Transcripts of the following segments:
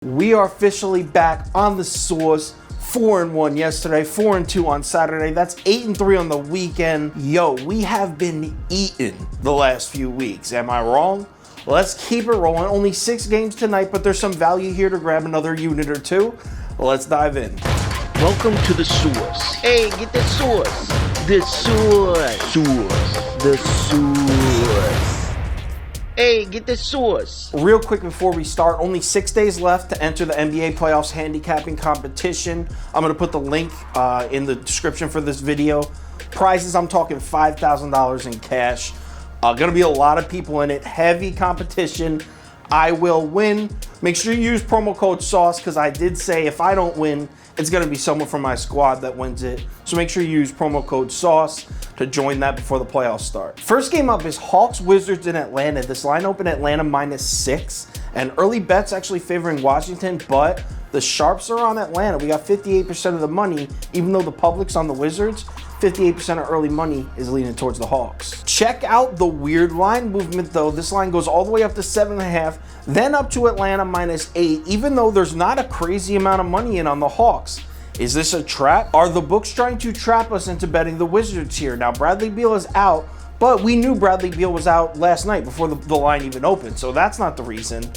We are officially back on the source. 4-1 yesterday, 4-2 on Saturday. That's 8-3 on the weekend. Yo, we have been eating the last few weeks. Am I wrong? Let's keep it rolling. Only 6 games tonight, but there's some value here to grab another unit or two. Let's dive in. Welcome to the source. Hey, get the source. The source. The source. Hey, get the source. Real quick before we start, only 6 days left to enter the NBA playoffs handicapping competition. I'm going to put the link in the description for this video. Prizes, I'm talking $5,000 in cash. Going to be a lot of people in it. Heavy competition. I will win. Make sure you use promo code SAUCE because I did say if I don't win, it's going to be someone from my squad that wins it. So make sure you use promo code SAUCE to join that before the playoffs start. First game up is Hawks Wizards in Atlanta. This line opened Atlanta -6, and early bets actually favoring Washington, but the sharps are on Atlanta. We got 58% of the money, even though the public's on the Wizards. 58% of early money is leaning towards the Hawks. Check out the weird line movement though. This line goes all the way up to 7.5, then up to Atlanta -8, even though there's not a crazy amount of money in on the Hawks. Is this a trap? Are the books trying to trap us into betting the Wizards here? Now, Bradley Beal is out, but we knew Bradley Beal was out last night before the line even opened, so that's not the reason.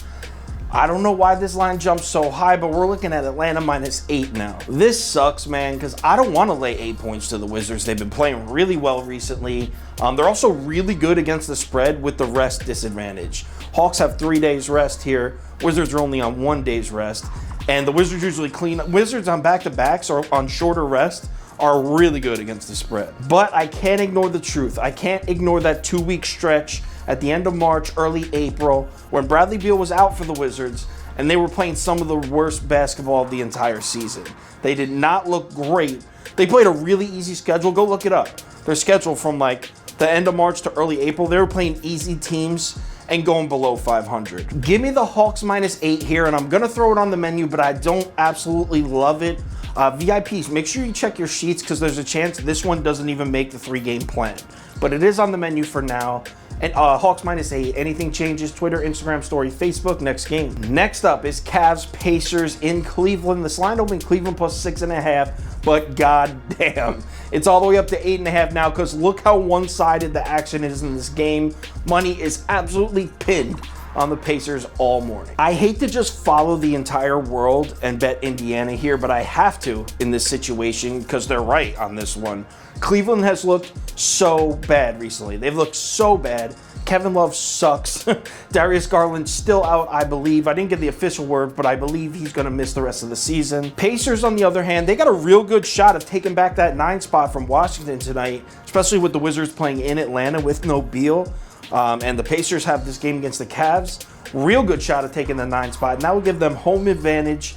I don't know why this line jumped so high, but we're looking at Atlanta -8 now. This sucks, man, because I don't want to lay 8 points to the Wizards. They've been playing really well recently. They're also really good against the spread with the rest disadvantage. Hawks have 3 days rest here. Wizards are only on 1 day's rest. And the Wizards usually clean up. Wizards on back-to-backs or on shorter rest are really good against the spread. But I can't ignore the truth. I can't ignore that 2-week stretch at the end of March, early April, when Bradley Beal was out for the Wizards and they were playing some of the worst basketball of the entire season. They did not look great. They played a really easy schedule. Go look it up. Their schedule from like the end of March to early April, they were playing easy teams and going below 500. Give me the Hawks -8 here, and I'm gonna throw it on the menu, but I don't absolutely love it. VIPs, make sure you check your sheets because there's a chance this one doesn't even make the 3-game plan. But it is on the menu for now. And Hawks -8. Anything changes, Twitter, Instagram story, Facebook, next game. Next up is Cavs Pacers in Cleveland. This line opened Cleveland +6.5, but goddamn, it's all the way up to 8.5 now because look how one-sided the action is in this game. Money is absolutely pinned on the Pacers all morning. I hate to just follow the entire world and bet Indiana here, but I have to in this situation because they're right on this one. Cleveland has looked so bad recently. They've looked so bad. Kevin Love sucks. Darius Garland's still out, I believe. I didn't get the official word, but I believe he's going to miss the rest of the season. Pacers, on the other hand, they got a real good shot of taking back that 9 spot from Washington tonight, especially with the Wizards playing in Atlanta with no Beal. And the Pacers have this game against the Cavs. Real good shot of taking the 9 spot. And that would give them home advantage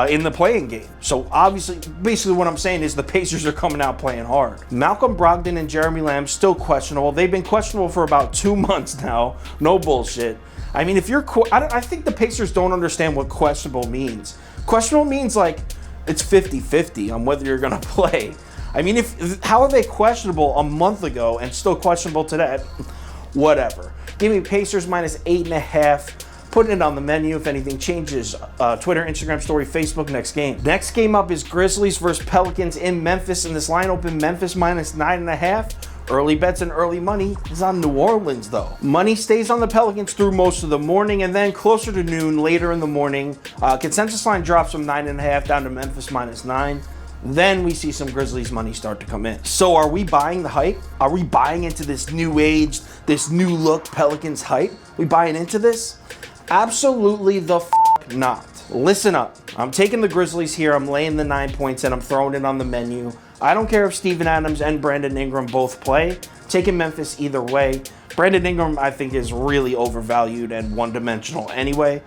in the playing game. So obviously, basically what I'm saying is the Pacers are coming out playing hard. Malcolm Brogdon and Jeremy Lamb still questionable. They've been questionable for about 2 months now. No bullshit. I mean, if you're, I think the Pacers don't understand what questionable means. Questionable means like it's 50-50 on whether you're going to play. I mean, how are they questionable a month ago and still questionable today? Whatever. Give me Pacers -8.5. Putting it on the menu if anything changes. Twitter, Instagram story, Facebook, next game. Next game up is Grizzlies versus Pelicans in Memphis, and this line opened Memphis -9.5. Early bets and early money is on New Orleans though. Money stays on the Pelicans through most of the morning, and then closer to noon, later in the morning, consensus line drops from 9.5 down to Memphis -9. Then we see some Grizzlies money start to come in. So are we buying the hype? Are we buying into this new age, this new look Pelicans hype? We buying into this? Absolutely the not. Listen up. I'm taking the Grizzlies here. I'm laying the 9 points and I'm throwing it on the menu. I don't care if Steven Adams and Brandon Ingram both play. Taking Memphis either way. Brandon Ingram, I think, is really overvalued and one-dimensional anyway.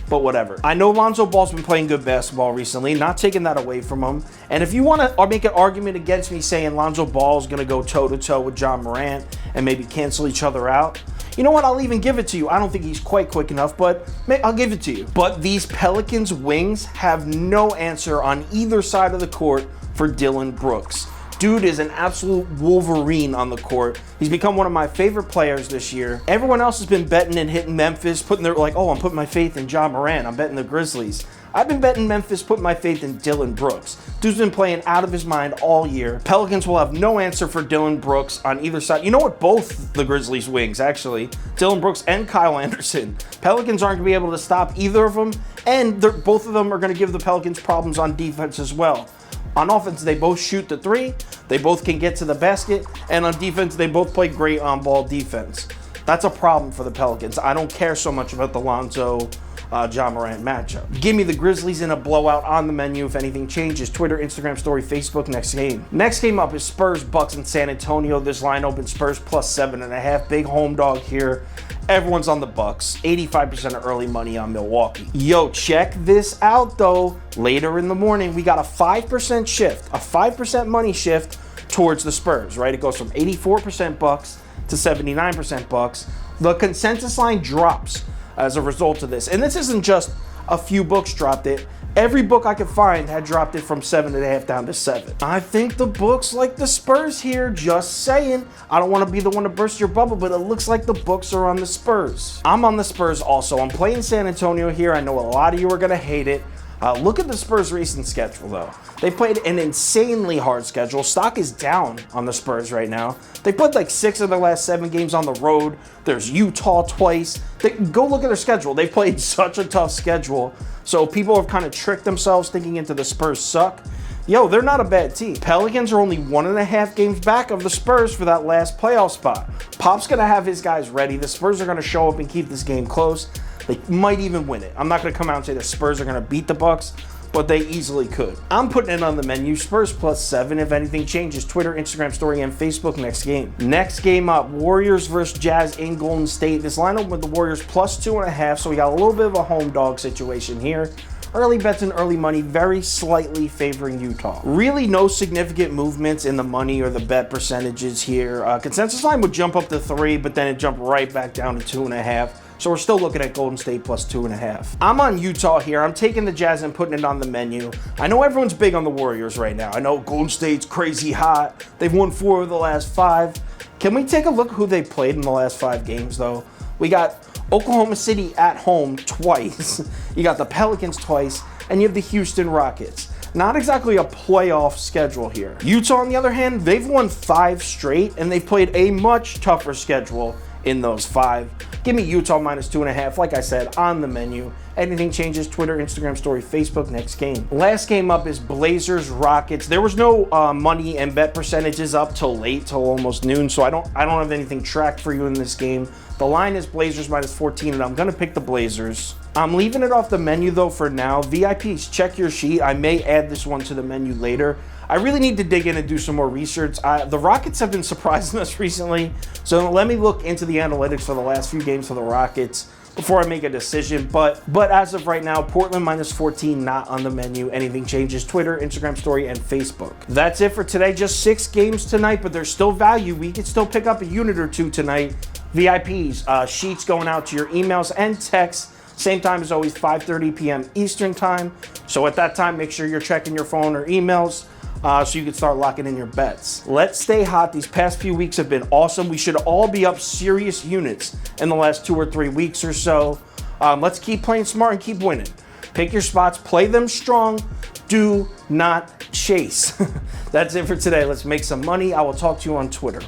But whatever. I know Lonzo Ball's been playing good basketball recently, not taking that away from him. And if you want to make an argument against me saying Lonzo Ball's going to go toe-to-toe with John Morant and maybe cancel each other out, you know what? I'll even give it to you. I don't think he's quite quick enough, but I'll give it to you. But these Pelicans wings have no answer on either side of the court for Dylan Brooks. Dude is an absolute Wolverine on the court. He's become one of my favorite players this year. Everyone else has been betting and hitting Memphis, putting their, like, oh, I'm putting my faith in Ja Morant. I'm betting the Grizzlies. I've been betting Memphis, putting my faith in Dillon Brooks. Dude's been playing out of his mind all year. Pelicans will have no answer for Dillon Brooks on either side. You know what? Both the Grizzlies wings, actually. Dillon Brooks and Kyle Anderson. Pelicans aren't going to be able to stop either of them, and both of them are going to give the Pelicans problems on defense as well. On offense, they both shoot the three, they both can get to the basket, and on defense, they both play great on-ball defense. That's a problem for the Pelicans. I don't care so much about the Lonzo Ja Morant matchup. Give me the Grizzlies in a blowout on the menu if anything changes. Twitter, Instagram story, Facebook, next game. Next game up is Spurs, Bucks, in San Antonio. This line opens Spurs plus 7.5. Big home dog here. Everyone's on the Bucks. 85% of early money on Milwaukee. Yo, check this out though. Later in the morning, we got a 5% shift, a 5% money shift towards the Spurs, right? It goes from 84% Bucks to 79% Bucks. The consensus line drops as a result of this. And this isn't just a few books dropped it. Every book I could find had dropped it from 7.5 down to 7. I think the books like the Spurs here, just saying. I don't want to be the one to burst your bubble, but it looks like the books are on the Spurs. I'm on the Spurs also. I'm playing San Antonio here. I know a lot of you are going to hate it. Look at the Spurs' recent schedule, though. They played an insanely hard schedule. Stock is down on the Spurs right now. They played like 6 of their last 7 games on the road. There's Utah twice. Go look at their schedule. They played such a tough schedule. So people have kind of tricked themselves thinking into the Spurs suck. Yo, they're not a bad team. Pelicans are only 1.5 games back of the Spurs for that last playoff spot. Pop's going to have his guys ready. The Spurs are going to show up and keep this game close. They might even win it. I'm not going to come out and say the Spurs are going to beat the Bucks, but they easily could. I'm putting it on the menu. Spurs plus 7 if anything changes. Twitter, Instagram story, and Facebook next game. Next game up, Warriors versus Jazz in Golden State. This lineup with the Warriors plus 2.5, so we got a little bit of a home dog situation here. Early bets and early money very slightly favoring Utah. Really no significant movements in the money or the bet percentages here. Consensus line would jump up to 3, but then it jumped right back down to 2.5. So we're still looking at Golden State plus 2.5. I'm on Utah here. I'm taking the Jazz and putting it on the menu. I know everyone's big on the Warriors right now. I know Golden State's crazy hot. They've won 4 of the last 5. Can we take a look who they played in the last 5 games, though? We got Oklahoma City at home twice. You got the Pelicans twice, and you have the Houston Rockets. Not exactly a playoff schedule here. Utah, on the other hand, they've won 5 straight, and they've played a much tougher schedule in those 5. Give me Utah minus 2.5, like I said, on the menu. Anything changes, Twitter, Instagram story, Facebook, next game. Last game up is Blazers Rockets. There was no money and bet percentages up till late, till almost noon, so I don't have anything tracked for you in this game. The line is Blazers minus 14, and I'm gonna pick the Blazers. I'm leaving it off the menu though for now. VIPs, check your sheet. I may add this one to the menu later. I really need to dig in and do some more research. The Rockets have been surprising us recently, so let me look into the analytics for the last few games for the Rockets before I make a decision. But as of right now, Portland minus 14, not on the menu. Anything changes, Twitter, Instagram story, and Facebook. That's it for today. Just 6 games tonight, but there's still value. We can still pick up a unit or 2 tonight. VIPs, sheets going out to your emails and texts. Same time as always, 5:30 p.m. Eastern time. So at that time, make sure you're checking your phone or emails so you can start locking in your bets. Let's stay hot. These past few weeks have been awesome. We should all be up serious units in the last 2 or 3 weeks or so. Let's keep playing smart and keep winning. Pick your spots, play them strong. Do not chase. That's it for today. Let's make some money. I will talk to you on Twitter.